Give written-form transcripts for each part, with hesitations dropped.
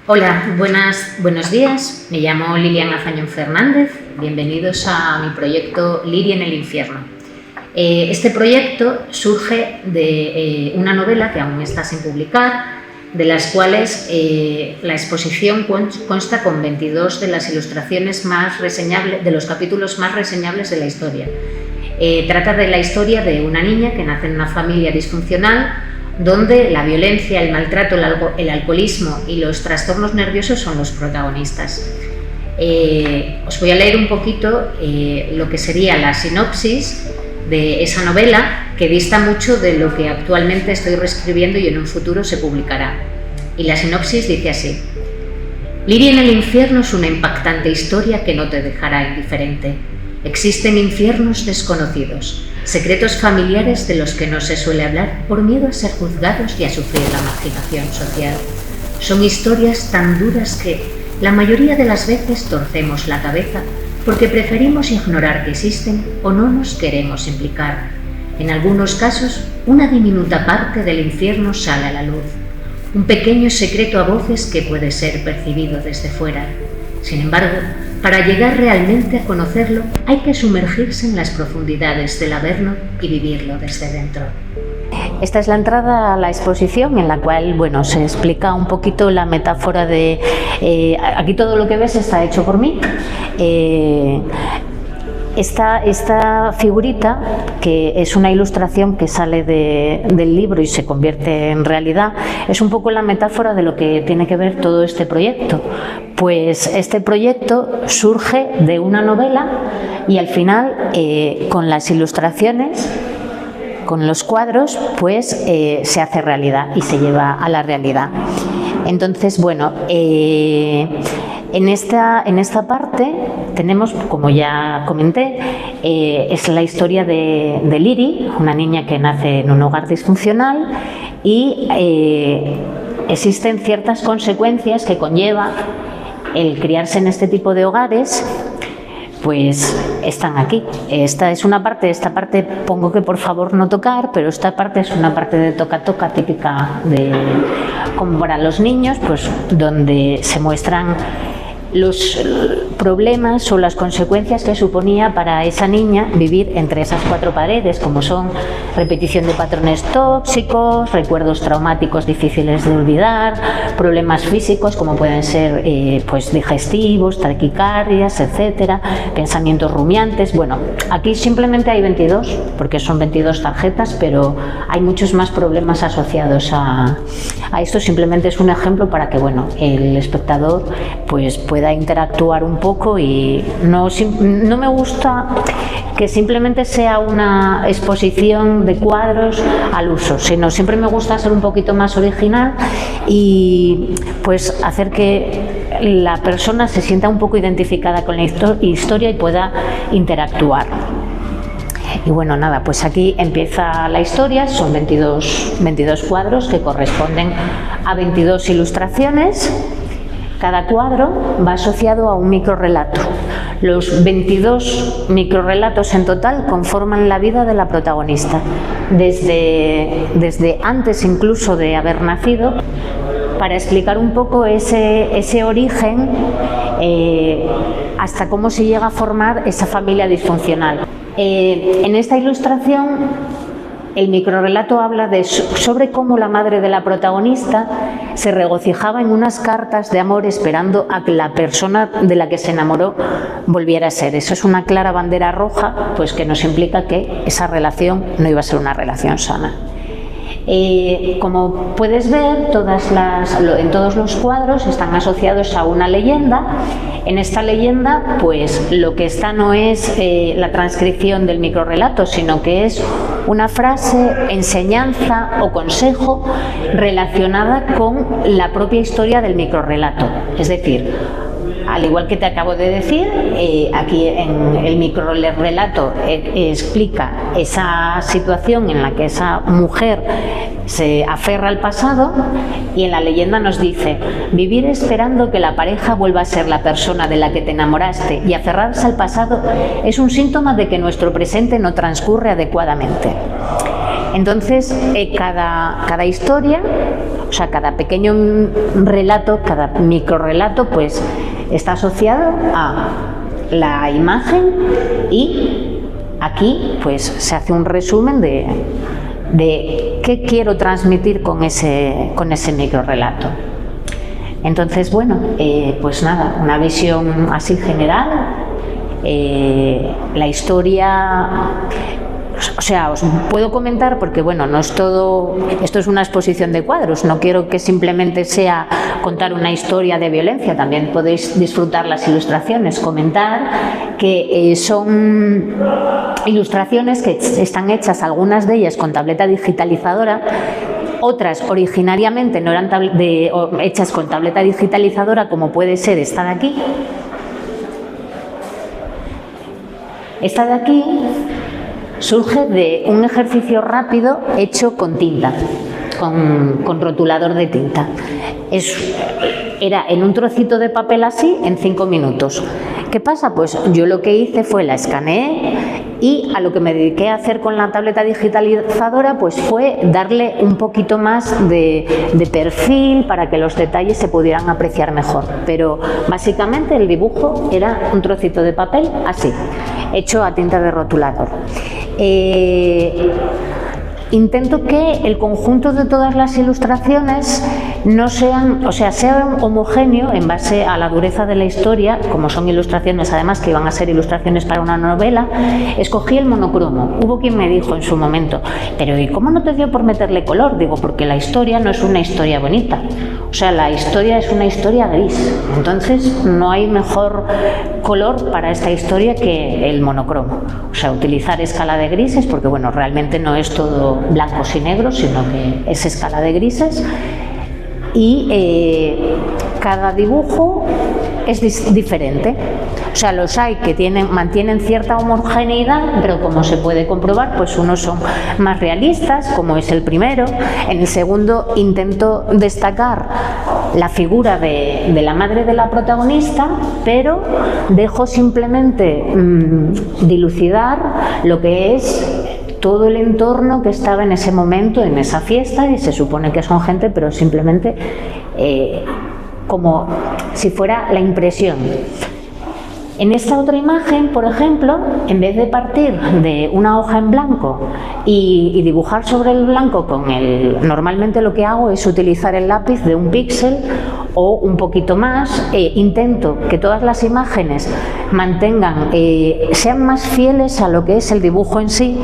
Hola, buenos días. Me llamo Liliana Zañón Fernández. Bienvenidos a mi proyecto Liri en el infierno. Este proyecto surge de una novela que aún está sin publicar, de las cuales la exposición consta con 22 de las ilustraciones más reseñables, de los capítulos más reseñables de la historia. Trata de la historia de una niña que nace en una familia disfuncional, donde la violencia, el maltrato, el alcoholismo y los trastornos nerviosos son los protagonistas. Os voy a leer un poquito lo que sería la sinopsis de esa novela, que dista mucho de lo que actualmente estoy reescribiendo y en un futuro se publicará. Y la sinopsis dice así: Liri en el infierno es una impactante historia que no te dejará indiferente. Existen infiernos desconocidos, secretos familiares de los que no se suele hablar por miedo a ser juzgados y a sufrir la marginación social. Son historias tan duras que la mayoría de las veces torcemos la cabeza porque preferimos ignorar que existen o no nos queremos implicar. En algunos casos, una diminuta parte del infierno sale a la luz, un pequeño secreto a voces que puede ser percibido desde fuera. Sin embargo, para llegar realmente a conocerlo, hay que sumergirse en las profundidades del Averno y vivirlo desde dentro. Esta es la entrada a la exposición, en la cual se explica un poquito la metáfora de... aquí todo lo que ves está hecho por mí. Esta figurita, que es una ilustración que sale del libro y se convierte en realidad, es un poco la metáfora de lo que tiene que ver todo este proyecto. Pues este proyecto surge de una novela y al final, con las ilustraciones, con los cuadros, pues se hace realidad y se lleva a la realidad. Entonces, en esta parte tenemos, como ya comenté, es la historia de Liri, una niña que nace en un hogar disfuncional y existen ciertas consecuencias que conlleva el criarse en este tipo de hogares. Pues están aquí. Esta parte pongo que por favor no tocar, pero esta parte es una parte de toca-toca típica como para los niños, pues donde se muestran los problemas o las consecuencias que suponía para esa niña vivir entre esas cuatro paredes, como son repetición de patrones tóxicos, recuerdos traumáticos difíciles de olvidar, problemas físicos como pueden ser digestivos, taquicardias, etcétera, pensamientos rumiantes. Aquí simplemente hay 22, porque son 22 tarjetas, pero hay muchos más problemas asociados a esto. Simplemente es un ejemplo para que el espectador pueda interactuar un poco, y no me gusta que simplemente sea una exposición de cuadros al uso, sino siempre me gusta ser un poquito más original y hacer que la persona se sienta un poco identificada con la historia y pueda interactuar. Y aquí empieza la historia. Son 22 cuadros que corresponden a 22 ilustraciones. Cada cuadro va asociado a un microrrelato. Los 22 microrrelatos en total conforman la vida de la protagonista, desde antes incluso de haber nacido, para explicar un poco ese origen hasta cómo se llega a formar esa familia disfuncional. En esta ilustración, el microrrelato habla sobre cómo la madre de la protagonista se regocijaba en unas cartas de amor esperando a que la persona de la que se enamoró volviera a ser. Eso es una clara bandera roja, que nos implica que esa relación no iba a ser una relación sana. Como puedes ver, en todos los cuadros están asociados a una leyenda. En esta leyenda, lo que está no es la transcripción del microrrelato, sino que es una frase, enseñanza o consejo relacionada con la propia historia del microrrelato. Es decir, al igual que te acabo de decir, aquí en el microrrelato explica esa situación en la que esa mujer se aferra al pasado, y en la leyenda nos dice: vivir esperando que la pareja vuelva a ser la persona de la que te enamoraste y aferrarse al pasado es un síntoma de que nuestro presente no transcurre adecuadamente. Entonces, cada historia O sea, cada pequeño relato, cada microrrelato, pues está asociado a la imagen y aquí pues se hace un resumen de qué quiero transmitir con ese microrrelato. Entonces, bueno, pues nada, una visión así general. La historia, o sea, os puedo comentar porque, bueno, no es todo, esto es una exposición de cuadros, no quiero que simplemente sea contar una historia de violencia, también podéis disfrutar las ilustraciones, comentar que son ilustraciones que están hechas, algunas de ellas con tableta digitalizadora, otras originariamente no eran hechas con tableta digitalizadora, como puede ser esta de aquí. Esta de aquí surge de un ejercicio rápido hecho con tinta, con rotulador de tinta. Era en un trocito de papel así en 5 minutos. ¿Qué pasa? Pues yo lo que hice fue la escaneé y a lo que me dediqué a hacer con la tableta digitalizadora pues fue darle un poquito más de perfil para que los detalles se pudieran apreciar mejor. Pero básicamente el dibujo era un trocito de papel así, hecho a tinta de rotulador. Intento que el conjunto de todas las ilustraciones no sean, o sea, sea homogéneo en base a la dureza de la historia, como son ilustraciones además que iban a ser ilustraciones para una novela. Escogí el monocromo. Hubo quien me dijo en su momento, pero ¿y cómo no te dio por meterle color? Digo, porque la historia no es una historia bonita, o sea, la historia es una historia gris, entonces no hay mejor color para esta historia que el monocromo, o sea, utilizar escala de grises, porque bueno, realmente no es todo blancos y negros, sino que es escala de grises. Y cada dibujo es diferente. O sea, los hay que mantienen cierta homogeneidad, pero como se puede comprobar, pues unos son más realistas, como es el primero. En el segundo intento destacar la figura de la madre de la protagonista, pero dejo simplemente dilucidar lo que es todo el entorno que estaba en ese momento, en esa fiesta, y se supone que son gente, pero simplemente como si fuera la impresión. En esta otra imagen, por ejemplo, en vez de partir de una hoja en blanco y dibujar sobre el blanco normalmente lo que hago es utilizar el lápiz de un píxel o un poquito más. Intento que todas las imágenes sean más fieles a lo que es el dibujo en sí,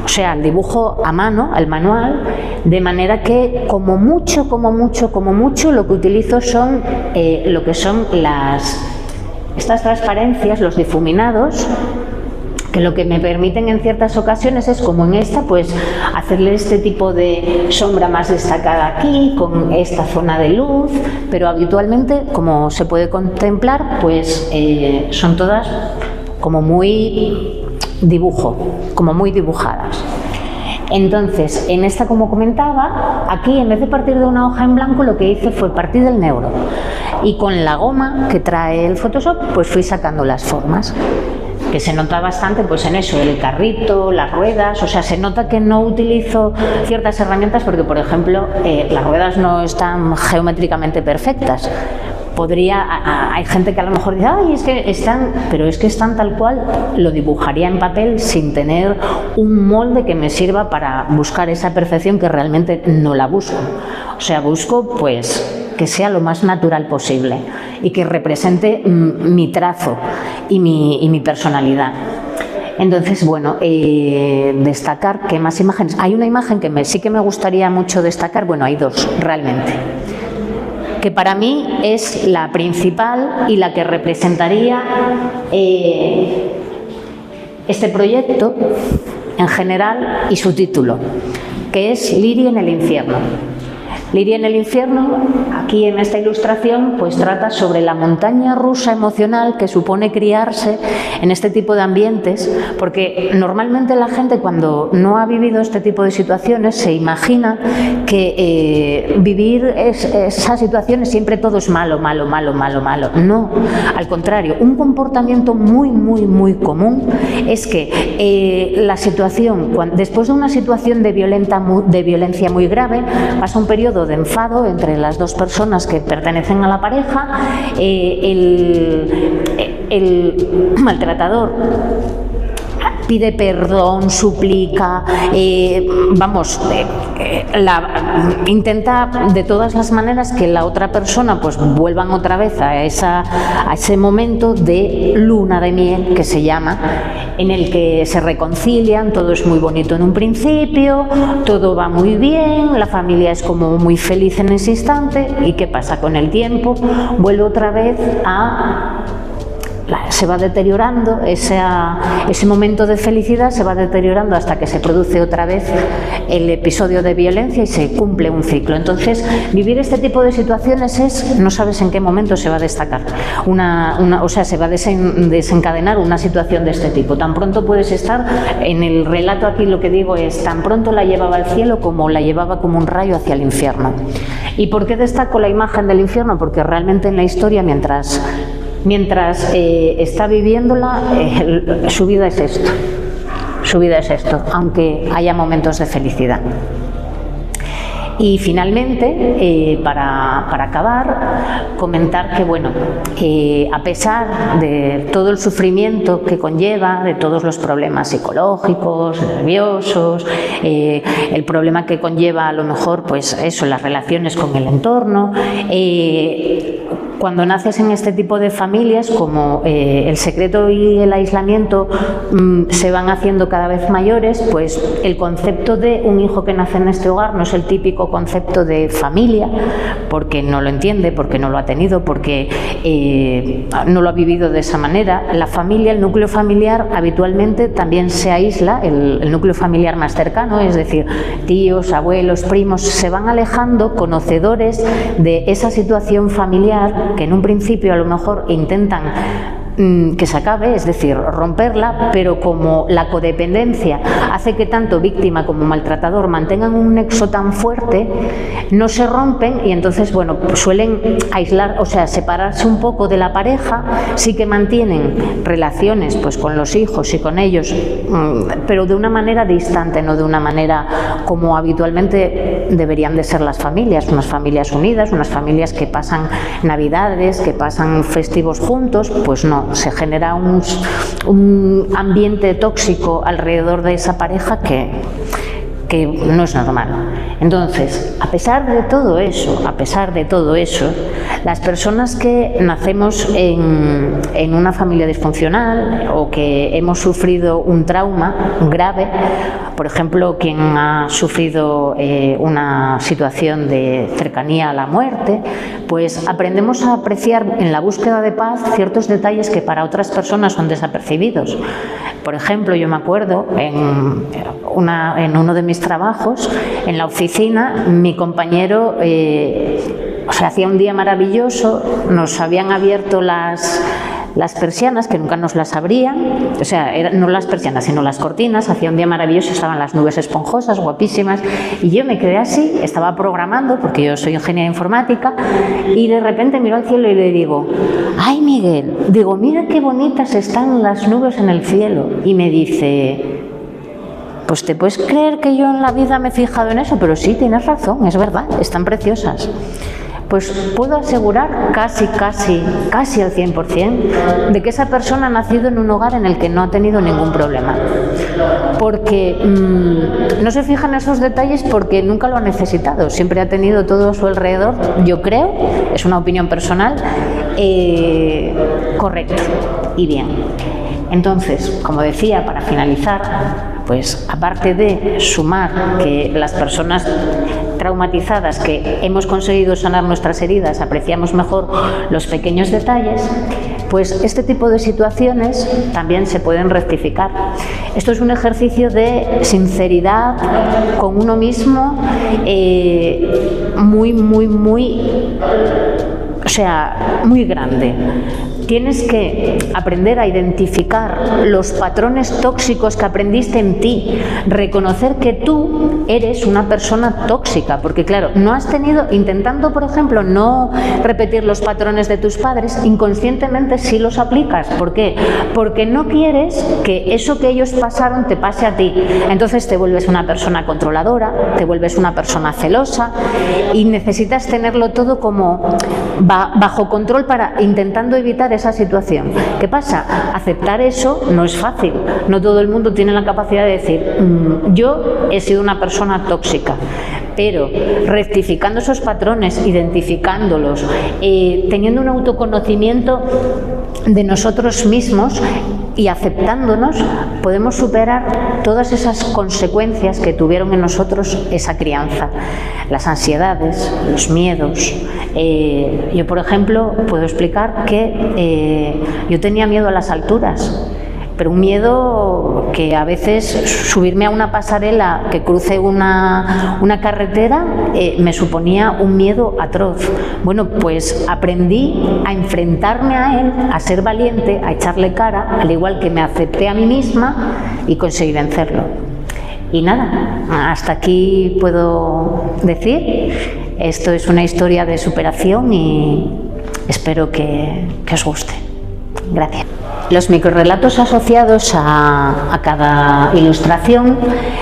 o sea, el dibujo a mano, el manual, de manera que como mucho lo que utilizo son lo que son estas transparencias, los difuminados, que lo que me permiten en ciertas ocasiones es, como en esta, pues hacerle este tipo de sombra más destacada aquí, con esta zona de luz, pero habitualmente, como se puede contemplar, pues son todas como muy como muy dibujadas. Entonces, en esta, como comentaba, aquí en vez de partir de una hoja en blanco, lo que hice fue partir del negro y con la goma que trae el Photoshop, pues fui sacando las formas, que se nota bastante pues en eso, el carrito, las ruedas, o sea, se nota que no utilizo ciertas herramientas porque, por ejemplo, las ruedas no están geométricamente perfectas. Hay gente que a lo mejor dice, ay, es que están tal cual, lo dibujaría en papel sin tener un molde que me sirva para buscar esa perfección, que realmente no la busco. O sea, busco pues que sea lo más natural posible y que represente mi trazo y mi personalidad. Entonces, bueno, destacar qué más imágenes. Hay una imagen que sí que me gustaría mucho destacar, bueno, hay dos realmente, que para mí es la principal y la que representaría este proyecto en general y su título, que es Liri en el infierno. Liri en el infierno, aquí en esta ilustración, pues trata sobre la montaña rusa emocional que supone criarse en este tipo de ambientes, porque normalmente la gente, cuando no ha vivido este tipo de situaciones, se imagina que vivir esas situaciones siempre todo es malo. No, al contrario, un comportamiento muy común es que la situación, después de una situación de violencia muy grave, pasa un periodo periodo de enfado entre las dos personas que pertenecen a la pareja. El maltratador pide perdón, suplica, intenta de todas las maneras que la otra persona pues vuelvan otra vez a ese momento de luna de miel, que se llama, en el que se reconcilian, todo es muy bonito en un principio, todo va muy bien, la familia es como muy feliz en ese instante. ¿Y qué pasa? Con el tiempo vuelve otra vez se va deteriorando, ese momento de felicidad se va deteriorando hasta que se produce otra vez el episodio de violencia y se cumple un ciclo. Entonces, vivir este tipo de situaciones no sabes en qué momento se va a destacar, se va a desencadenar una situación de este tipo. Tan pronto puedes estar, en el relato aquí lo que digo es, tan pronto la llevaba al cielo como la llevaba como un rayo hacia el infierno. ¿Y por qué destaco la imagen del infierno? Porque realmente en la historia, mientras está viviéndola, su vida es esto, aunque haya momentos de felicidad. Y finalmente, para acabar, comentar que, a pesar de todo el sufrimiento que conlleva, de todos los problemas psicológicos, nerviosos, el problema que conlleva a lo mejor, pues eso, las relaciones con el entorno, cuando naces en este tipo de familias, como el secreto y el aislamiento se van haciendo cada vez mayores, pues el concepto de un hijo que nace en este hogar no es el típico concepto de familia, porque no lo entiende, porque no lo ha tenido, porque no lo ha vivido de esa manera. La familia, el núcleo familiar, habitualmente también se aísla, el núcleo familiar más cercano, es decir, tíos, abuelos, primos, se van alejando, conocedores de esa situación familiar que en un principio a lo mejor intentan que se acabe, es decir, romperla, pero como la codependencia hace que tanto víctima como maltratador mantengan un nexo tan fuerte, no se rompen y entonces, pues suelen aislar, separarse un poco de la pareja, sí que mantienen relaciones pues con los hijos y con ellos, pero de una manera distante, no de una manera como habitualmente deberían de ser las familias, unas familias unidas, unas familias que pasan navidades, que pasan festivos juntos. Pues no, se genera un ambiente tóxico alrededor de esa pareja que no es normal. Entonces, a pesar de todo eso, las personas que nacemos en una familia disfuncional o que hemos sufrido un trauma grave, por ejemplo, quien ha sufrido una situación de cercanía a la muerte, pues aprendemos a apreciar en la búsqueda de paz ciertos detalles que para otras personas son desapercibidos. Por ejemplo, yo me acuerdo en uno de mis trabajos, en la oficina, mi compañero, hacía un día maravilloso, nos habían abierto las persianas, que nunca nos las abrían, no las persianas, sino las cortinas, hacía un día maravilloso, estaban las nubes esponjosas, guapísimas, y yo me quedé así, estaba programando, porque yo soy ingeniera informática, y de repente miro al cielo y le digo: ¡ay, Miguel! Digo, mira qué bonitas están las nubes en el cielo. Y me dice: pues te puedes creer que yo en la vida me he fijado en eso, pero sí, tienes razón, es verdad, están preciosas. Pues puedo asegurar casi al 100% de que esa persona ha nacido en un hogar en el que no ha tenido ningún problema, porque no se fija en esos detalles porque nunca lo ha necesitado, siempre ha tenido todo a su alrededor, yo creo, es una opinión personal, correcto y bien. Entonces, como decía, para finalizar, pues aparte de sumar que las personas traumatizadas que hemos conseguido sanar nuestras heridas apreciamos mejor los pequeños detalles, pues este tipo de situaciones también se pueden rectificar. Esto es un ejercicio de sinceridad con uno mismo, muy o sea, muy grande. Tienes que aprender a identificar los patrones tóxicos que aprendiste en ti, reconocer que tú eres una persona tóxica, porque claro, no has tenido, intentando por ejemplo no repetir los patrones de tus padres, inconscientemente sí los aplicas. ¿Por qué? Porque no quieres que eso que ellos pasaron te pase a ti. Entonces te vuelves una persona controladora, te vuelves una persona celosa y necesitas tenerlo todo como bajo control para intentando evitar esa situación. ¿Qué pasa? Aceptar eso no es fácil. No todo el mundo tiene la capacidad de decir yo he sido una persona tóxica, pero rectificando esos patrones, identificándolos, teniendo un autoconocimiento de nosotros mismos y aceptándonos, podemos superar todas esas consecuencias que tuvieron en nosotros esa crianza. Las ansiedades, los miedos. Yo, por ejemplo, puedo explicar que yo tenía miedo a las alturas, pero un miedo que a veces subirme a una pasarela que cruce una carretera me suponía un miedo atroz. Bueno, pues aprendí a enfrentarme a él, a ser valiente, a echarle cara, al igual que me acepté a mí misma y conseguí vencerlo. Y nada, hasta aquí puedo decir. Esto es una historia de superación y espero que os guste. Gracias. Los microrrelatos asociados a cada ilustración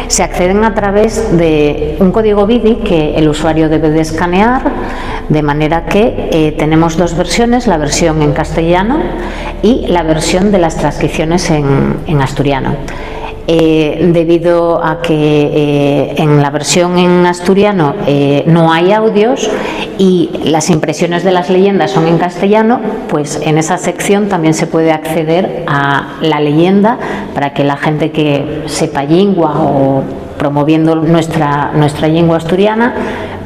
se acceden a través de un código BIDI que el usuario debe de escanear, de manera que tenemos dos versiones, la versión en castellano y la versión de las transcripciones en asturiano. Debido a que en la versión en asturiano no hay audios y las impresiones de las leyendas son en castellano, pues en esa sección también se puede acceder a la leyenda para que la gente que sepa lengua o promoviendo nuestra lengua asturiana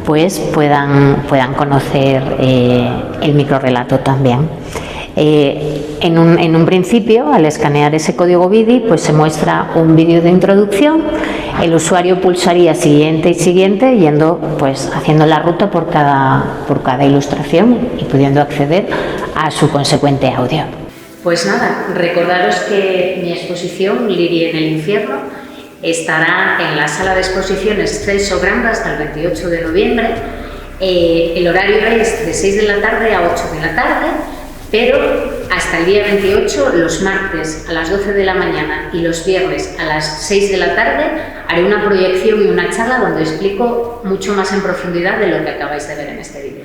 pues puedan conocer el microrrelato también. En un principio, al escanear ese código BIDI, pues se muestra un vídeo de introducción. El usuario pulsaría siguiente y siguiente, yendo, pues, haciendo la ruta por cada ilustración y pudiendo acceder a su consecuente audio. Pues nada, recordaros que mi exposición Lirie en el infierno estará en la sala de exposiciones Celso Granda hasta el 28 de noviembre. El horario es de 6 de la tarde a 8 de la tarde. Pero hasta el día 28, los martes a las 12 de la mañana y los viernes a las 6 de la tarde, haré una proyección y una charla donde explico mucho más en profundidad de lo que acabáis de ver en este vídeo.